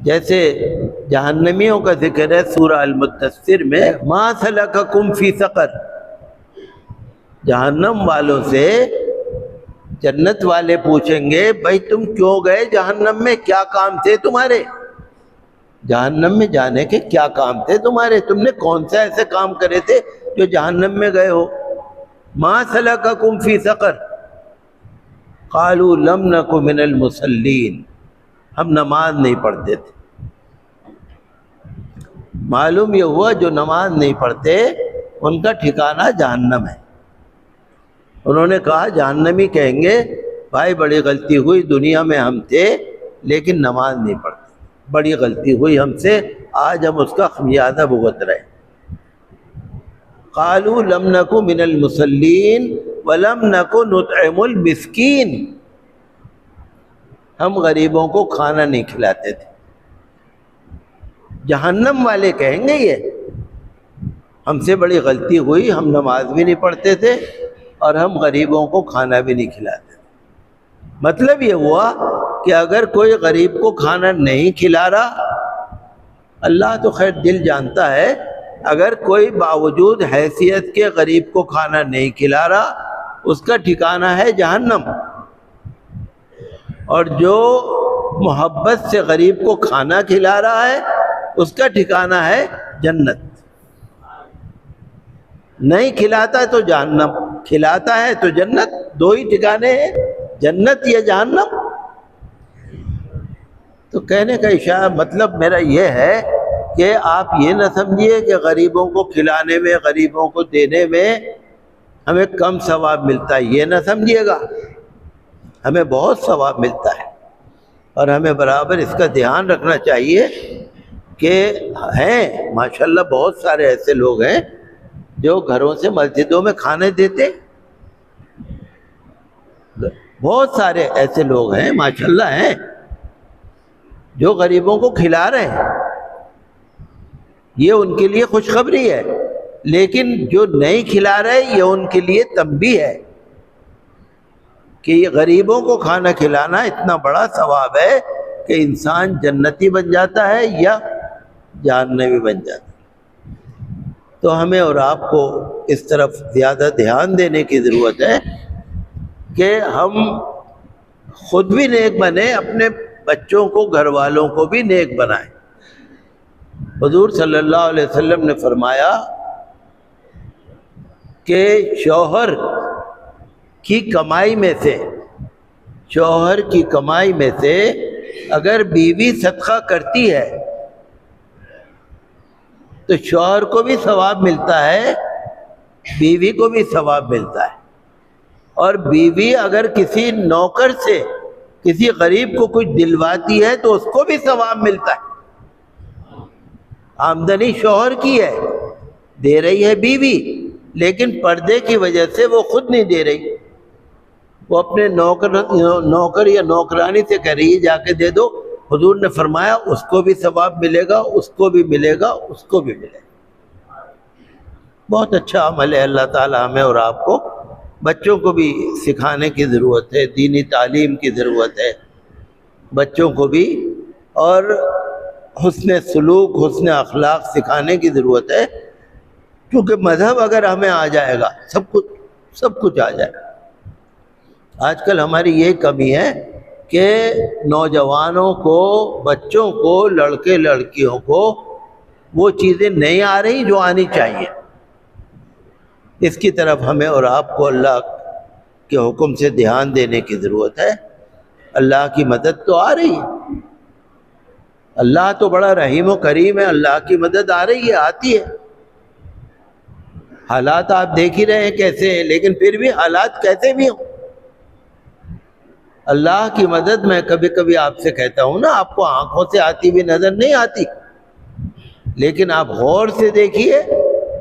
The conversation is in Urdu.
جیسے جہنمیوں کا ذکر ہے سورہ المدثر میں، ما سلککم فی سقر، جہنم والوں سے جنت والے پوچھیں گے بھائی تم کیوں گئے جہنم میں، کیا کام تھے تمہارے، جہنم میں جانے کے کیا کام تھے تمہارے، تم نے کون سے ایسے کام کرے تھے جو جہنم میں گئے ہو۔ ما سلککم فی سقر قالوا لم نک من المصلین، ہم نماز نہیں پڑھتے تھے۔ معلوم یہ ہوا جو نماز نہیں پڑھتے ان کا ٹھکانہ جہنم ہے۔ انہوں نے کہا، جہنمی کہیں گے بھائی بڑی غلطی ہوئی، دنیا میں ہم تھے لیکن نماز نہیں پڑھتے، بڑی غلطی ہوئی ہم سے، آج ہم اس کا خمیازہ بھگت رہے۔ قالوا لم نک من المصلین ولم نک نطعم المسکین، ہم غریبوں کو کھانا نہیں کھلاتے تھے۔ جہنم والے کہیں گے یہ، ہم سے بڑی غلطی ہوئی، ہم نماز بھی نہیں پڑھتے تھے اور ہم غریبوں کو کھانا بھی نہیں کھلاتے تھے۔ مطلب یہ ہوا کہ اگر کوئی غریب کو کھانا نہیں کھلا رہا، اللہ تو خیر دل جانتا ہے، اگر کوئی باوجود حیثیت کے غریب کو کھانا نہیں کھلا رہا اس کا ٹھکانہ ہے جہنم، اور جو محبت سے غریب کو کھانا کھلا رہا ہے اس کا ٹھکانہ ہے جنت۔ نہیں کھلاتا تو جہنم، کھلاتا ہے تو جنت، دو ہی ٹھکانے ہیں، جنت یا جہنم۔ تو کہنے کا اشارہ مطلب میرا یہ ہے کہ آپ یہ نہ سمجھیے کہ غریبوں کو کھلانے میں، غریبوں کو دینے میں ہمیں کم ثواب ملتا ہے، یہ نہ سمجھیے گا، ہمیں بہت ثواب ملتا ہے، اور ہمیں برابر اس کا دھیان رکھنا چاہیے کہ ہیں ماشاءاللہ بہت سارے ایسے لوگ ہیں جو گھروں سے مسجدوں میں کھانے دیتے، بہت سارے ایسے لوگ ہیں ماشاءاللہ ہیں جو غریبوں کو کھلا رہے ہیں، یہ ان کے لیے خوشخبری ہے، لیکن جو نہیں کھلا رہے یہ ان کے لیے تنبیہ ہے کہ یہ غریبوں کو کھانا کھلانا اتنا بڑا ثواب ہے کہ انسان جنتی بن جاتا ہے یا جہنمی بن جاتا ہے۔ تو ہمیں اور آپ کو اس طرف زیادہ دھیان دینے کی ضرورت ہے کہ ہم خود بھی نیک بنیں، اپنے بچوں کو، گھر والوں کو بھی نیک بنائیں۔ حضور صلی اللہ علیہ وسلم نے فرمایا کہ شوہر کی کمائی میں سے، شوہر کی کمائی میں سے اگر بیوی صدقہ کرتی ہے تو شوہر کو بھی ثواب ملتا ہے، بیوی کو بھی ثواب ملتا ہے، اور بیوی اگر کسی نوکر سے کسی غریب کو کچھ دلواتی ہے تو اس کو بھی ثواب ملتا ہے۔ آمدنی شوہر کی ہے، دے رہی ہے بیوی، لیکن پردے کی وجہ سے وہ خود نہیں دے رہی، وہ اپنے نوکر یا نوکرانی سے کہہ رہی ہے جا کے دے دو۔ حضور نے فرمایا اس کو بھی ثواب ملے گا، اس کو بھی ملے گا، اس کو بھی ملے گا۔ بہت اچھا عمل ہے، اللہ تعالی ہمیں اور آپ کو، بچوں کو بھی سکھانے کی ضرورت ہے، دینی تعلیم کی ضرورت ہے بچوں کو بھی، اور حسن سلوک، حسن اخلاق سکھانے کی ضرورت ہے، کیونکہ مذہب اگر ہمیں آ جائے گا سب کچھ آ جائے گا۔ آج کل ہماری یہ کمی ہے کہ نوجوانوں کو، بچوں کو، لڑکے لڑکیوں کو وہ چیزیں نہیں آ رہی جو آنی چاہیے۔ اس کی طرف ہمیں اور آپ کو اللہ کے حکم سے دھیان دینے کی ضرورت ہے۔ اللہ کی مدد تو آ رہی ہے، اللہ تو بڑا رحیم و کریم ہے، اللہ کی مدد آ رہی ہے، آتی ہے۔ حالات آپ دیکھ ہی رہے ہیں کیسے ہیں، لیکن پھر بھی حالات کیسے بھی ہوں، اللہ کی مدد میں کبھی کبھی آپ سے کہتا ہوں نا، آپ کو آنکھوں سے آتی بھی نظر نہیں آتی، لیکن آپ غور سے دیکھیے